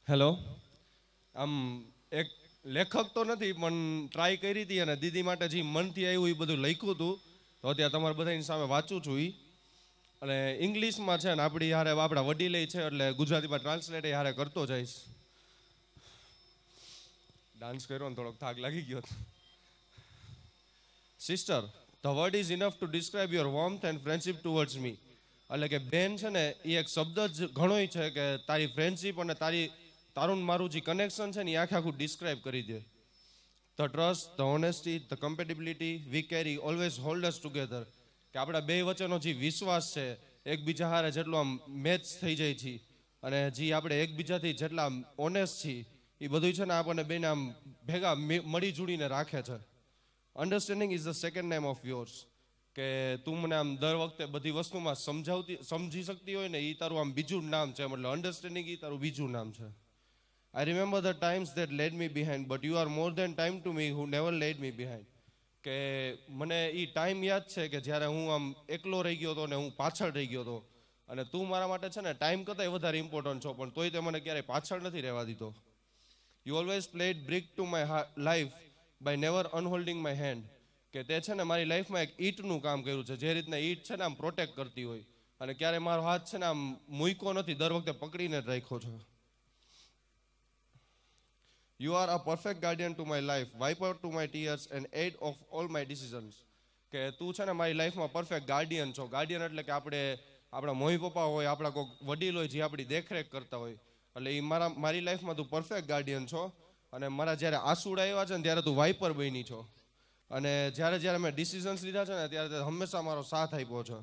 Hello. આમ એક લેખક તો નથી પણ ટ્રાય કરી હતી અને દીદી માટે જે મનથી આવ્યું એ બધું લખ્યું હતું તો અત્યારે તમારા બધાની સામે વાંચું છું એ. અને ઇંગ્લિશમાં છે ને આપણી હારે આપણા વડીલે છે એટલે ગુજરાતીમાં ટ્રાન્સલેટ હારે કરતો જઈશ. ડાન્સ કર્યો ને થોડોક થાક લાગી ગયો. Sister, the word is enough to describe your warmth and friendship towards me. એટલે કે બેન છે ને એ એક શબ્દ જ ઘણોય છે કે તારી ફ્રેન્ડશિપ અને તારું ને મારું જે કનેક્શન છે ને એ આખું ડિસ્ક્રાઇબ કરી દે. The trust, the honesty, the compatibility we carry always hold us together. કે આપણા બે વચ્ચેનો જે વિશ્વાસ છે એકબીજા હારે જેટલો આમ મેચ થઈ જાય છે અને જે આપણે એકબીજાથી જેટલા ઓનેસ્ટ છીએ એ બધું છે ને આપણને બેને આમ ભેગા મળી જોડીને રાખે છે. Understanding is the second name of yours. કે તું મને આમ દર વખતે બધી વસ્તુમાં સમજી શકતી હોય ને એ તારું આમ બીજું નામ છે. મતલબ અન્ડરસ્ટેન્ડિંગ એ તારું બીજું નામ છે. I remember the times that led me behind, but you are more than time to me who never laid me behind. કે મને એ ટાઈમ યાદ છે કે જ્યારે હું આમ એકલો રહી ગયો હતો ને હું પાછળ રહી ગયો હતો અને તું મારા માટે છે ને ટાઈમ કરતાં વધારે ઇમ્પોર્ટન્ટ છો પણ તોય તે મને ક્યારેય પાછળ નથી રહેવા દીધો. You always played brick to my life by never unholding my hand. કે તે છે ને મારી લાઈફમાં એક ઈંટનું કામ કર્યું છે. જે રીતના ઈંટ છે ને આમ પ્રોટેક્ટ કરતી હોય અને ક્યારે મારો હાથ છે ને આમ મૂક્યો નથી, દર વખતે પકડીને જ રાખ્યો છે. You are a perfect guardian to my life, wiper to my tears and aid of all my decisions. કે તું છે ને મારી લાઈફમાં પરફેક્ટ ગાર્ડિયન છો. ગાર્ડિયન એટલે કે આપણા મમ્મી પપ્પા હોય, આપણા કોઈ વડીલ હોય જે આપણી દેખરેખ કરતા હોય. એટલે એ મારી લાઈફમાં તું પરફેક્ટ ગાર્ડિયન છો. અને મારા જ્યારે આંસુડા આવ્યા છે ને ત્યારે તું વાઇપર બની છો. અને જ્યારે મેં ડિસિઝન્સ લીધા છે ને ત્યારે હંમેશા મારો સાથ આપ્યો છે.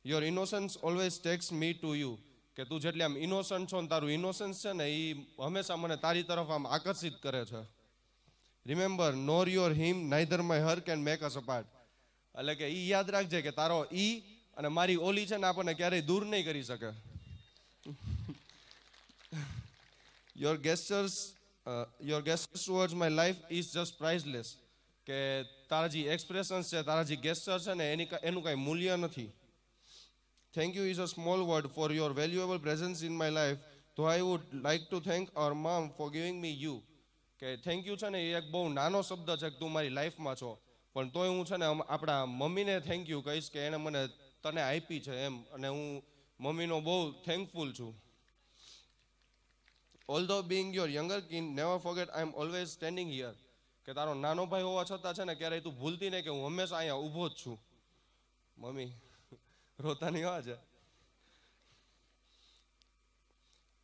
Your innocence always tax me to you. કે તું જેટલી આમ ઇનોસન્ટ છો ને તારું ઇનોસન્સ છે ને એ હંમેશા મને તારી તરફ આમ આકર્ષિત કરે છે. Remember, nor your him neither my her can make us apart. એટલે કે ઈ યાદ રાખજે કે તારો ઈ અને મારી ઓલી છે ને આપણને ક્યારેય દૂર નહીં કરી શકે. Your gestures towards my life is just priceless. કે તારા જે એક્સપ્રેશન્સ છે, તારા જે ગેસ્ચર છે ને એનું કાંઈ મૂલ્ય નથી. Thank you is a small word for your valuable presence in my life. So I would like to thank our mom for giving me you. કે થેન્ક યુ છે ને એ એક બહુ નાનો શબ્દ છે કે તું મારી લાઈફમાં છો પણ તોય હું છે ને આપણા મમ્મીને થેન્ક યુ કહીશ કે એણે મને તને આપી છે એમ. અને હું મમ્મીનો બહુ થેન્કફુલ છું. Although being your younger kin, never forget I am always standing here. કે તારો નાનો ભાઈ હોવા છતાં છે ને ક્યારેય તું ભૂલતી નહીં કે હું હંમેશા અહીંયા ઊભો જ છું. મમ્મી રોતા નહીં આવે.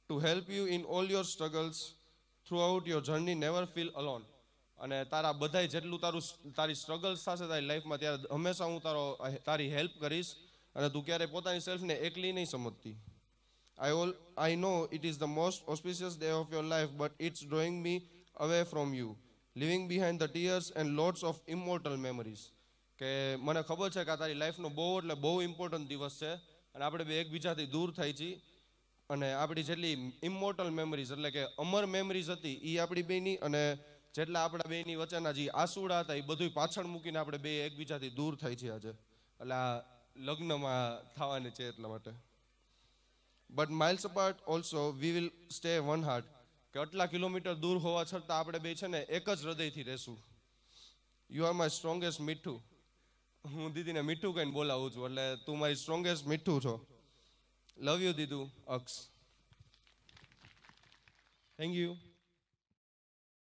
To help you in all your struggles throughout your journey, never feel alone. અને તારા બધાય જેટલું તારી સ્ટ્રગલ્સ થશે તારી લાઈફમાં ત્યારે હંમેશા હું તારી હેલ્પ કરીશ અને તું ક્યારેય પોતાની સેલ્ફને એકલી નહીં સમજતી. I know it is the most auspicious day of your life, but it's drawing me away from you, leaving behind the tears and lots of immortal memories. કે મને ખબર છે કે આ તારી લાઈફનો બહુ એટલે બહુ ઇમ્પોર્ટન્ટ દિવસ છે અને આપણે બે એકબીજાથી દૂર થાય છીએ અને આપણી જેટલી ઇમોર્ટલ મેમરીઝ એટલે કે અમર મેમરીઝ હતી એ આપણી બેની અને જેટલા આપણા બેની વચ્ચેના જે આંસુડા હતા એ બધું પાછળ મૂકીને આપણે બે એકબીજાથી દૂર થાય છે આજે. એટલે આ લગ્નમાં થવાની છે એટલા માટે. But miles apart also we will stay one heart. કે આટલા કિલોમીટર દૂર હોવા છતાં આપણે બે છે ને એક જ હૃદયથી રહેશું. યુ આર માય સ્ટ્રોંગેસ્ટ મીઠું. હું દીદીને મીઠું કહીને બોલાવું છું એટલે તું મારી સ્ટ્રોંગેસ્ટ મીઠું છો. લવ યુ દીદુ. અક્ષ. Thank you.